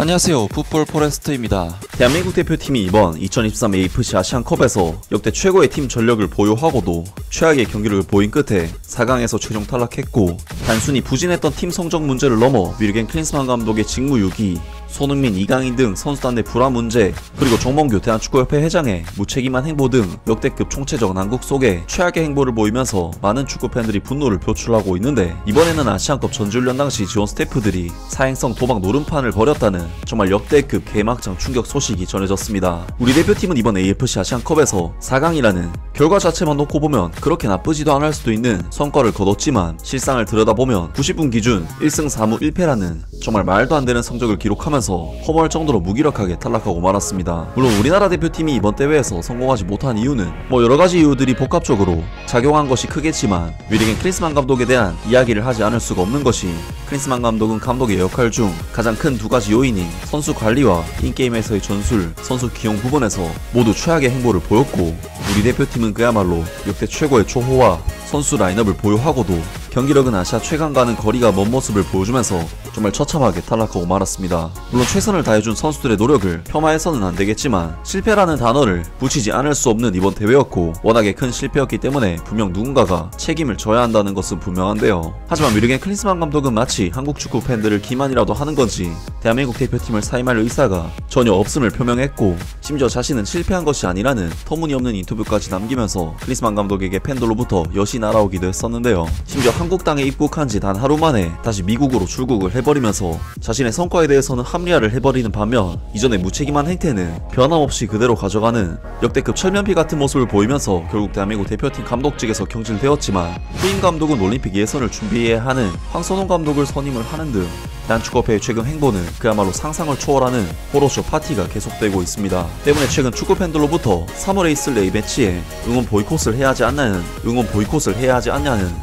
안녕하세요, 풋볼 포레스트입니다. 대한민국 대표팀이 이번 2023 AFC 아시안컵에서 역대 최고의 팀 전력을 보유하고도 최악의 경기를 보인 끝에 4강에서 최종 탈락했고, 단순히 부진했던 팀 성적 문제를 넘어 윌겐 클린스만 감독의 직무유기, 손흥민, 이강인 등 선수단 내 불화 문제, 그리고 정몽규 대한축구협회 회장의 무책임한 행보 등 역대급 총체적 난국 속에 최악의 행보를 보이면서 많은 축구팬들이 분노를 표출하고 있는데, 이번에는 아시안컵 전지훈련 당시 지원 스태프들이 사행성 도박 노름판을 벌였다는 정말 역대급 개막장 충격 소식이 전해졌습니다. 우리 대표팀은 이번 AFC 아시안컵에서 4강이라는 결과 자체만 놓고 보면 그렇게 나쁘지도 않을 수도 있는 성과를 거뒀지만, 실상을 들여다보면 90분 기준 1승 4무 1패라는 정말 말도 안 되는 성적을 기록하면서 허무할 정도로 무기력하게 탈락하고 말았습니다. 물론 우리나라 대표팀이 이번 대회에서 성공하지 못한 이유는 여러가지 이유들이 복합적으로 작용한 것이 크겠지만, 윌겐 클린스만 감독에 대한 이야기를 하지 않을 수가 없는 것이, 클린스만 감독은 감독의 역할 중 가장 큰 두 가지 요인인 선수 관리와 인게임에서의 전술, 선수 기용 부분에서 모두 최악의 행보를 보였고, 우리 대표팀은 그야말로 역대 최고의 초호화 선수 라인업을 보유하고도 경기력은 아시아 최강과는 거리가 먼 모습을 보여주면서 정말 처참하게 탈락하고 말았습니다. 물론 최선을 다해준 선수들의 노력을 폄하해서는 안되겠지만, 실패라는 단어를 붙이지 않을 수 없는 이번 대회였고, 워낙에 큰 실패였기 때문에 분명 누군가가 책임을 져야 한다는 것은 분명한데요. 하지만 윌겐 클린스만 감독은 마치 한국 축구 팬들을 기만이라도 하는 건지 대한민국 대표팀을 사임할 의사가 전혀 없음을 표명했고, 심지어 자신은 실패한 것이 아니라는 터무니없는 인터뷰까지 남기면서 클린스만 감독에게 팬들로부터 여시 날아오기도 했었는데요. 심지어 한국 땅에 입국한 지 단 하루 만에 다시 미국으로 출국을 해버리면서 자신의 성과에 대해서는 합리화를 해버리는 반면, 이전의 무책임한 행태는 변함없이 그대로 가져가는 역대급 철면피 같은 모습을 보이면서 결국 대한민국 대표팀 감독직에서 경질되었지만, 후임 감독은 올림픽 예선을 준비해야 하는 황선홍 감독을 선임을 하는 등 대한축구협회의 최근 행보는 그야말로 상상을 초월하는 호러쇼 파티가 계속되고 있습니다. 때문에 최근 축구팬들로부터 3월 에이슬레이 매치에 응원 보이콧을 해야 하지 않냐는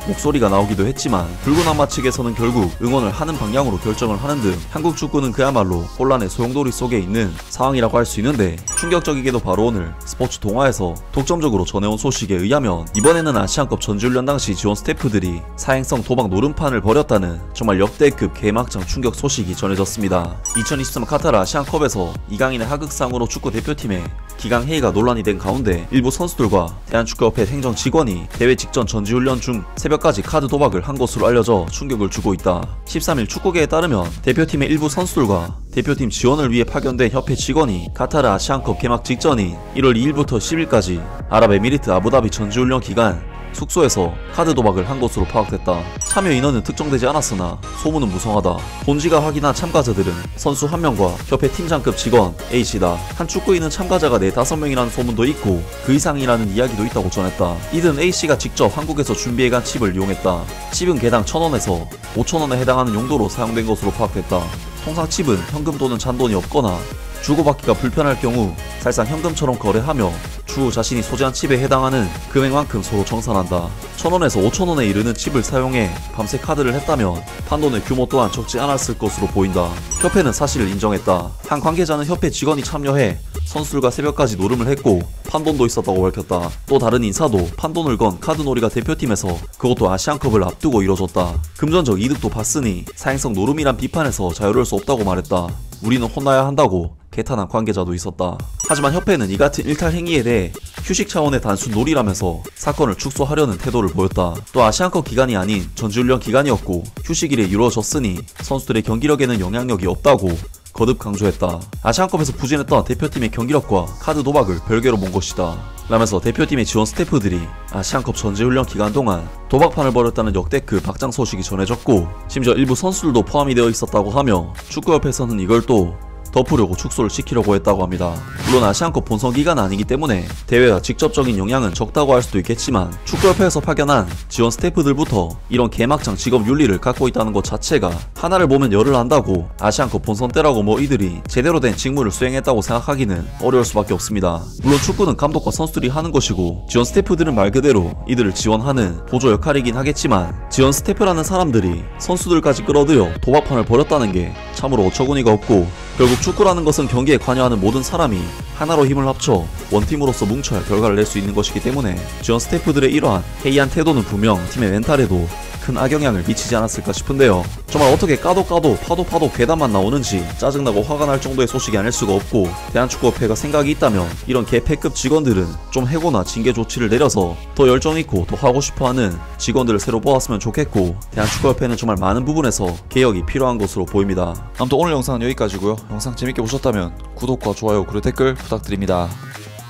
목소리가 나오기도 했지만, 붉은 악마 측에서는 결국 응원을 하는 방향으로 결정을 하는 등 한국 축구는 그야말로 혼란의 소용돌이 속에 있는 상황이라고 할 수 있는데, 충격적이게도 바로 오늘 스포츠 동아에서 독점적으로 전해온 소식에 의하면, 이번에는 아시안컵 전지훈련 당시 지원 스태프들이 사행성 도박 노름판을 벌였다는 정말 역대급 개막장 충격 소식이 전해졌습니다. 2023 카타르 아시안컵에서 이강인의 하극상으로 축구 대표팀에 기강 해이가 논란이 된 가운데, 일부 선수들과 대한축구협회 행정 직원이 대회 직전 전지훈련 중 새벽까지 카드 도박을 한 것으로 알려져 충격을 주고 있다. 13일 축구계에 따르면 대표팀의 일부 선수들과 대표팀 지원을 위해 파견된 협회 직원이 카타르 아시안컵 개막 직전인 1월 2일부터 10일까지 아랍에미리트 아부다비 전지훈련 기간 숙소에서 카드 도박을 한 것으로 파악됐다. 참여 인원은 특정되지 않았으나 소문은 무성하다. 본지가 확인한 참가자들은 선수 1명과 협회 팀장급 직원 A씨다. 한 축구인은 참가자가 4-5명이라는 소문도 있고 그 이상이라는 이야기도 있다고 전했다. 이든 A씨가 직접 한국에서 준비해간 칩을 이용했다. 칩은 개당 1,000원에서 5,000원에 해당하는 용도로 사용된 것으로 파악됐다. 통상 칩은 현금 또는 잔돈이 없거나 주고받기가 불편할 경우 사실상 현금처럼 거래하며 추후 자신이 소지한 칩에 해당하는 금액만큼 서로 정산한다. 1,000원에서 5,000원에 이르는 칩을 사용해 밤새 카드를 했다면 판돈의 규모 또한 적지 않았을 것으로 보인다. 협회는 사실을 인정했다. 한 관계자는 협회 직원이 참여해 선수들과 새벽까지 노름을 했고 판돈도 있었다고 밝혔다. 또 다른 인사도 판돈을 건 카드놀이가 대표팀에서 그것도 아시안컵을 앞두고 이뤄졌다. 금전적 이득도 봤으니 사행성 노름이란 비판에서 자유로울 수 없다고 말했다. 우리는 혼나야 한다고 개탄한 관계자도 있었다. 하지만 협회는 이 같은 일탈 행위에 대해 휴식 차원의 단순 놀이라면서 사건을 축소하려는 태도를 보였다. 또 아시안컵 기간이 아닌 전지훈련 기간이었고 휴식일에 이루어졌으니 선수들의 경기력에는 영향력이 없다고 거듭 강조했다. 아시안컵에서 부진했던 대표팀의 경기력과 카드 도박을 별개로 본 것이다 라면서 대표팀의 지원 스태프들이 아시안컵 전지훈련 기간 동안 도박판을 벌였다는 역대급 박장 소식이 전해졌고, 심지어 일부 선수들도 포함이 되어 있었다고 하며 축구협회에서는 이걸 또 덮으려고 축소를 시키려고 했다고 합니다. 물론 아시안컵 본선 기간은 아니기 때문에 대회와 직접적인 영향은 적다고 할 수도 있겠지만, 축구협회에서 파견한 지원 스태프들부터 이런 개막장 직업 윤리를 갖고 있다는 것 자체가 하나를 보면 열을 안다고 아시안컵 본선 때라고 이들이 제대로 된 직무를 수행했다고 생각하기는 어려울 수밖에 없습니다. 물론 축구는 감독과 선수들이 하는 것이고 지원 스태프들은 말 그대로 이들을 지원하는 보조 역할이긴 하겠지만, 지원 스태프라는 사람들이 선수들까지 끌어들여 도박판을 벌였다는 게 참으로 어처구니가 없고, 결국 축구라는 것은 경기에 관여하는 모든 사람이 하나로 힘을 합쳐 원팀으로서 뭉쳐야 결과를 낼 수 있는 것이기 때문에 지원 스태프들의 이러한 해이한 태도는 분명 팀의 멘탈에도 큰 악영향을 미치지 않았을까 싶은데요. 정말 어떻게 까도 파도 괴담만 나오는지 짜증나고 화가 날 정도의 소식이 아닐 수가 없고, 대한축구협회가 생각이 있다면 이런 개패급 직원들은 좀 해고나 징계 조치를 내려서 더 열정있고 더 하고 싶어하는 직원들을 새로 뽑았으면 좋겠고, 대한축구협회는 정말 많은 부분에서 개혁이 필요한 것으로 보입니다. 아무튼 오늘 영상은 여기까지고요. 영상 재밌게 보셨다면 구독과 좋아요 그리고 댓글 부탁드립니다.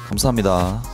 감사합니다.